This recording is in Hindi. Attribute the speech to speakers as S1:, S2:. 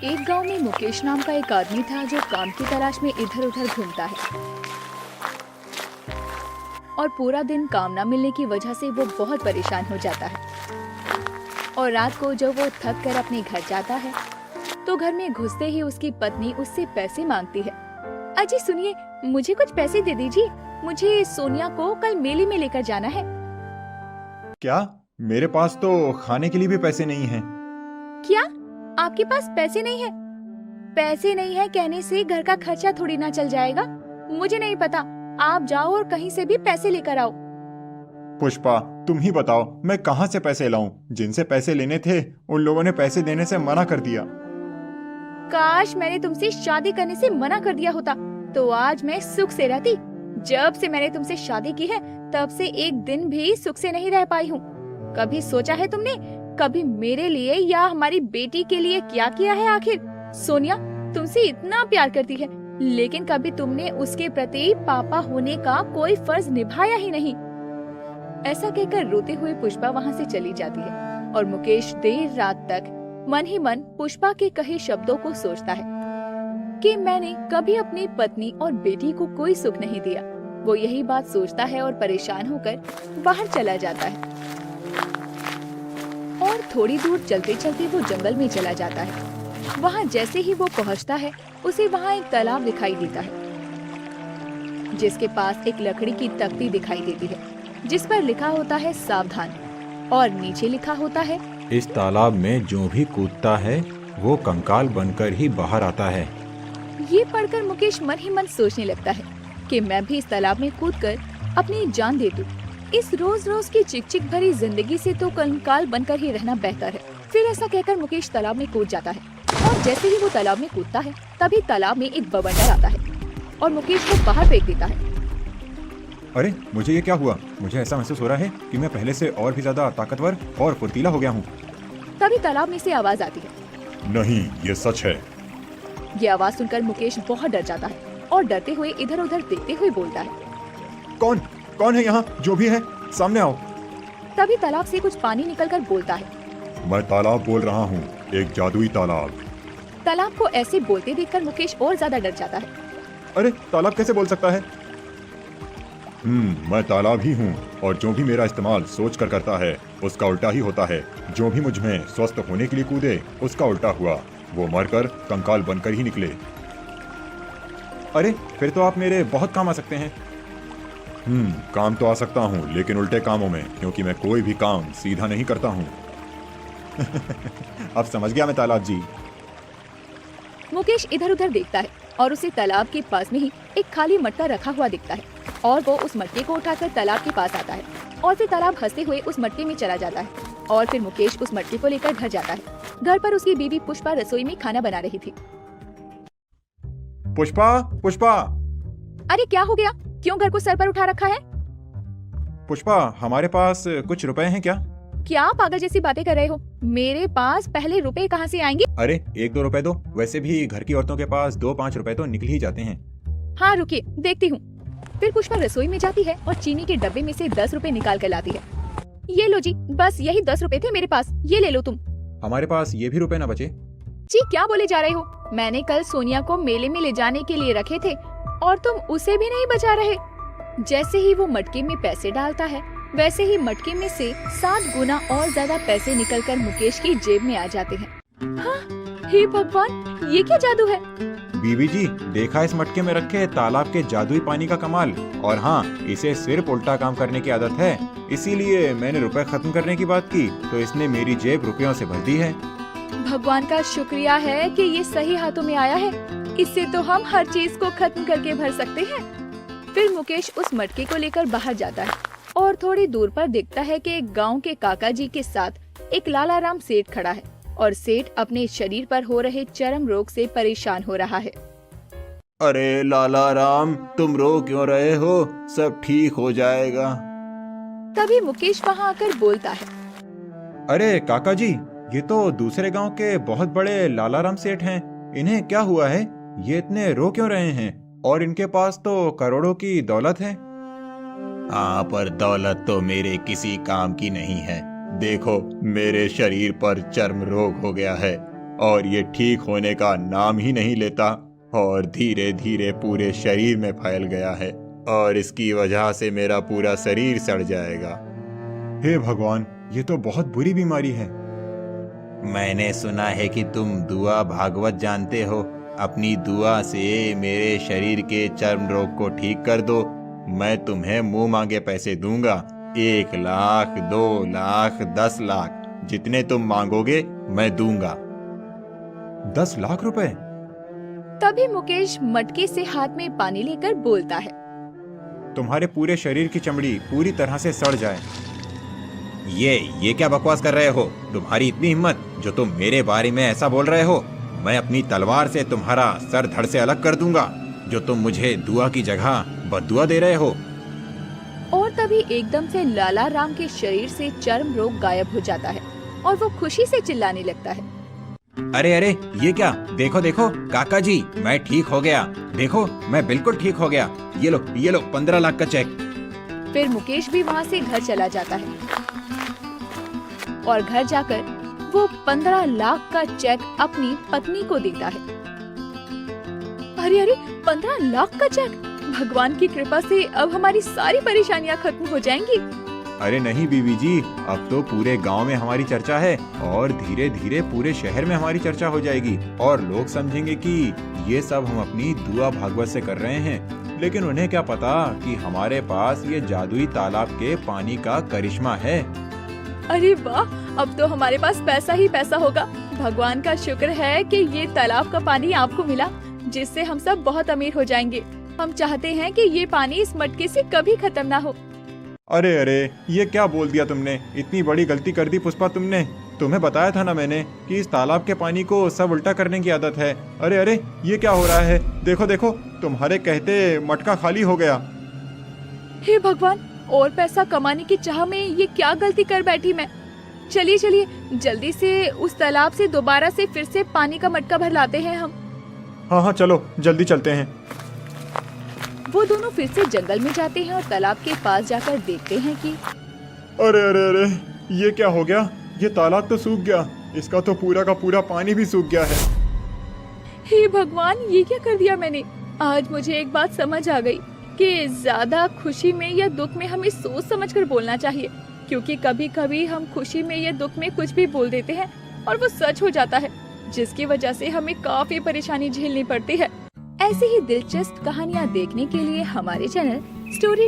S1: एक गांव में मुकेश नाम का एक आदमी था जो काम की तलाश में इधर उधर घूमता है और पूरा दिन काम न मिलने की वजह से वो बहुत परेशान हो जाता है। और रात को जब वो थक कर अपने घर जाता है तो घर में घुसते ही उसकी पत्नी उससे पैसे मांगती है। अजी सुनिए, मुझे कुछ पैसे दे दीजिए, मुझे सोनिया को कल मेले में लेकर जाना है।
S2: क्या? मेरे पास तो खाने के लिए भी पैसे नहीं हैं।
S1: क्या आपके पास पैसे नहीं है? पैसे नहीं है कहने से घर का खर्चा थोड़ी ना चल जाएगा। मुझे नहीं पता, आप जाओ और कहीं से भी पैसे लेकर आओ।
S2: पुष्पा, तुम ही बताओ मैं कहाँ से पैसे लाऊं? जिनसे पैसे लेने थे उन लोगों ने पैसे देने से मना कर दिया।
S1: काश मैंने तुमसे शादी करने से मना कर दिया होता तो आज मैं सुख से रहती। जब से मैंने तुमसे शादी की है तब से एक दिन भी सुख से नहीं रह पाई हूँ। कभी सोचा है तुमने, कभी मेरे लिए या हमारी बेटी के लिए क्या किया है? आखिर सोनिया तुमसे इतना प्यार करती है लेकिन कभी तुमने उसके प्रति पापा होने का कोई फर्ज निभाया ही नहीं। ऐसा कहकर रोते हुए पुष्पा वहाँ से चली जाती है और मुकेश देर रात तक मन ही मन पुष्पा के कहे शब्दों को सोचता है कि मैंने कभी अपनी पत्नी और बेटी को कोई सुख नहीं दिया। वो यही बात सोचता है और परेशान होकर बाहर चला जाता है और थोड़ी दूर चलते चलते वो जंगल में चला जाता है। वहाँ जैसे ही वो पहुँचता है उसे वहाँ एक तालाब दिखाई देता है जिसके पास एक लकड़ी की तख्ती दिखाई देती है जिस पर लिखा होता है सावधान और नीचे लिखा होता है
S3: इस तालाब में जो भी कूदता है वो कंकाल बनकर ही बाहर आता है।
S1: ये पढ़कर मुकेश मन ही मन सोचने लगता है कि मैं भी इस तालाब में कूदकर अपनी जान दे दूं। इस रोज रोज की चिकचिक भरी जिंदगी से तो कंकाल बनकर ही रहना बेहतर है। फिर ऐसा कहकर मुकेश तालाब में कूद जाता है और जैसे ही वो तालाब में कूदता है तभी तालाब में एक बवंडर आता है और मुकेश को बाहर फेंक देता है।
S2: अरे मुझे ये क्या हुआ? मुझे ऐसा महसूस हो रहा है कि मैं पहले से और भी ज्यादा ताकतवर और फुर्तीला हो गया हूँ।
S1: तभी तालाब में से आवाज आती है।
S2: नहीं, ये सच है।
S1: ये आवाज सुनकर मुकेश बहुत डर जाता है और डरते हुए इधर उधर देखते हुए बोलता है,
S2: कौन कौन है यहाँ? जो भी है सामने आओ।
S1: तभी तालाब से कुछ पानी निकलकर बोलता है,
S2: मैं तालाब बोल रहा हूँ, एक जादुई तालाब।
S1: तालाब को ऐसे बोलते देखकर मुकेश और ज्यादा डर जाता है।
S2: अरे तालाब कैसे बोल सकता है? मैं तालाब ही हूँ और जो भी मेरा इस्तेमाल सोच कर करता है उसका उल्टा ही होता है। जो भी मुझ में स्वस्थ होने के लिए कूदे उसका उल्टा हुआ, वो मरकर कंकाल बनकर ही निकले। अरे फिर तो आप मेरे बहुत काम आ सकते हैं। काम तो आ सकता हूँ लेकिन उल्टे कामों में, क्योंकि मैं कोई भी काम सीधा नहीं करता हूँ। अब समझ गया मैं तालाब जी।
S1: मुकेश इधर उधर देखता है और उसे तालाब के पास में ही एक खाली मटका रखा हुआ दिखता है और वो उस मटके को उठाकर तालाब के पास आता है और फिर तालाब हंसते हुए उस मटके में चला जाता है और फिर मुकेश उस मटके को लेकर घर जाता है। घर पर उसकी बीवी पुष्पा रसोई में खाना बना रही थी।
S2: पुष्पा, पुष्पा!
S1: अरे क्या हो गया? क्यों घर को सर पर उठा रखा है?
S2: पुष्पा, हमारे पास कुछ रुपए हैं क्या?
S1: क्या पागल जैसी बातें कर रहे हो? मेरे पास पहले रुपए कहाँ से आएंगे?
S2: अरे 1-2 रुपए दो। वैसे भी घर की औरतों के पास 2-5 रुपए तो निकल ही जाते हैं।
S1: हाँ रुकिए, देखती हूँ। फिर पुष्पा रसोई में जाती है और चीनी के डब्बे में से 10 रुपए निकाल कर लाती है। ये लो जी, बस यही 10 रुपए थे मेरे पास, ये ले लो तुम।
S2: हमारे पास ये भी रुपए ना बचे।
S1: जी क्या बोले जा रहे हो? मैंने कल सोनिया को मेले में ले जाने के लिए रखे थे और तुम उसे भी नहीं बचा रहे। जैसे ही वो मटके में पैसे डालता है वैसे ही मटके में से 7 गुना और ज्यादा पैसे निकलकर मुकेश की जेब में आ जाते हैं। हाँ, हे भगवान, ये क्या जादू है?
S2: बीवी जी, देखा इस मटके में रखे तालाब के जादुई पानी का कमाल। और हाँ, इसे सिर्फ उल्टा काम करने की आदत है, इसीलिए मैंने रुपए खत्म करने की बात की तो इसने मेरी जेब रुपयों से भर दी है।
S1: भगवान का शुक्रिया है कि ये सही हाथों में आया है। इससे तो हम हर चीज को खत्म करके भर सकते हैं। फिर मुकेश उस मटके को लेकर बाहर जाता है और थोड़ी दूर पर देखता है कि एक गांव के काका जी के साथ एक लालाराम सेठ खड़ा है और सेठ अपने शरीर पर हो रहे चर्म रोग से परेशान हो रहा है।
S3: अरे लालाराम, तुम रो क्यों रहे हो? सब ठीक हो जाएगा।
S1: तभी मुकेश वहाँ आकर बोलता है,
S2: अरे काका जी, ये तो दूसरे गांव के बहुत बड़े लालाराम सेठ हैं। इन्हें क्या हुआ है? ये इतने रो क्यों रहे हैं? और इनके पास तो करोड़ों की दौलत है।
S3: हाँ, पर दौलत तो मेरे किसी काम की नहीं है। देखो, मेरे शरीर पर चर्म रोग हो गया है। और ये ठीक होने का नाम ही नहीं लेता और धीरे धीरे पूरे शरीर में फैल गया है और इसकी वजह से मेरा पूरा शरीर सड़ जाएगा।
S2: हे भगवान, ये तो बहुत बुरी बीमारी है।
S3: मैंने सुना है कि तुम दुआ भागवत जानते हो। अपनी दुआ से मेरे शरीर के चर्म रोग को ठीक कर दो। मैं तुम्हें मुंह मांगे पैसे दूंगा। 1 लाख, 2 लाख, 10 लाख, जितने तुम मांगोगे मैं दूंगा।
S2: 10 लाख रुपए?
S1: तभी मुकेश मटके से हाथ में पानी लेकर बोलता है।
S2: तुम्हारे पूरे शरीर की चमड़ी पूरी तरह से सड़ जाए।
S3: ये क्या बकवास कर रहे हो? तुम्हारी इतनी हिम्मत जो तुम मेरे बारे में ऐसा बोल रहे हो? मैं अपनी तलवार से तुम्हारा सर धड़ से अलग कर दूंगा, जो तुम मुझे दुआ की जगह बद्दुआ दे रहे हो।
S1: और तभी एकदम से लाला राम के शरीर से चर्म रोग गायब हो जाता है और वो खुशी से चिल्लाने लगता है।
S3: अरे ये क्या? देखो देखो काका जी, मैं ठीक हो गया। देखो मैं बिल्कुल ठीक हो गया। ये लो 15 लाख का चेक।
S1: फिर मुकेश भी वहाँ से घर चला जाता है और घर जाकर वो 15 लाख का चेक अपनी पत्नी को देता है। अरे 15 लाख का चेक! भगवान की कृपा से अब हमारी सारी परेशानियां खत्म हो जाएंगी।
S2: अरे नहीं बीवी जी, अब तो पूरे गांव में हमारी चर्चा है और धीरे धीरे पूरे शहर में हमारी चर्चा हो जाएगी और लोग समझेंगे कि ये सब हम अपनी दुआ भागवत से कर रहे हैं। लेकिन उन्हें क्या पता कि हमारे पास ये जादुई तालाब के पानी का करिश्मा है।
S1: अरे वाह, अब तो हमारे पास पैसा ही पैसा होगा। भगवान का शुक्र है कि ये तालाब का पानी आपको मिला, जिससे हम सब बहुत अमीर हो जाएंगे। हम चाहते हैं कि ये पानी इस मटके से कभी खत्म ना हो।
S2: अरे ये क्या बोल दिया तुमने? इतनी बड़ी गलती कर दी पुष्पा तुमने। तुम्हें बताया था ना मैंने कि इस तालाब के पानी को सब उल्टा करने की आदत है। अरे ये क्या हो रहा है? देखो देखो, तुम्हारे कहते मटका खाली हो गया।
S1: हे भगवान, और पैसा कमाने की चाह में ये क्या गलती कर बैठी मैं। चलिए जल्दी से उस तालाब से दोबारा से फिर से पानी का मटका भर लाते हैं हम।
S2: हाँ चलो जल्दी चलते हैं।
S1: वो दोनों फिर से जंगल में जाते हैं और तालाब के पास जाकर देखते हैं कि
S2: अरे ये क्या हो गया? ये तालाब तो सूख गया। इसका तो पूरा का पूरा पानी भी सूख गया है।
S1: हे भगवान, ये क्या कर दिया मैंने। आज मुझे एक बात समझ आ गई कि ज्यादा खुशी में या दुख में हमें सोच समझकर बोलना चाहिए, क्योंकि कभी कभी हम खुशी में या दुख में कुछ भी बोल देते हैं और वो सच हो जाता है, जिसकी वजह से हमें काफी परेशानी झेलनी पड़ती है। ऐसी ही दिलचस्प कहानियाँ देखने के लिए हमारे चैनल स्टोरी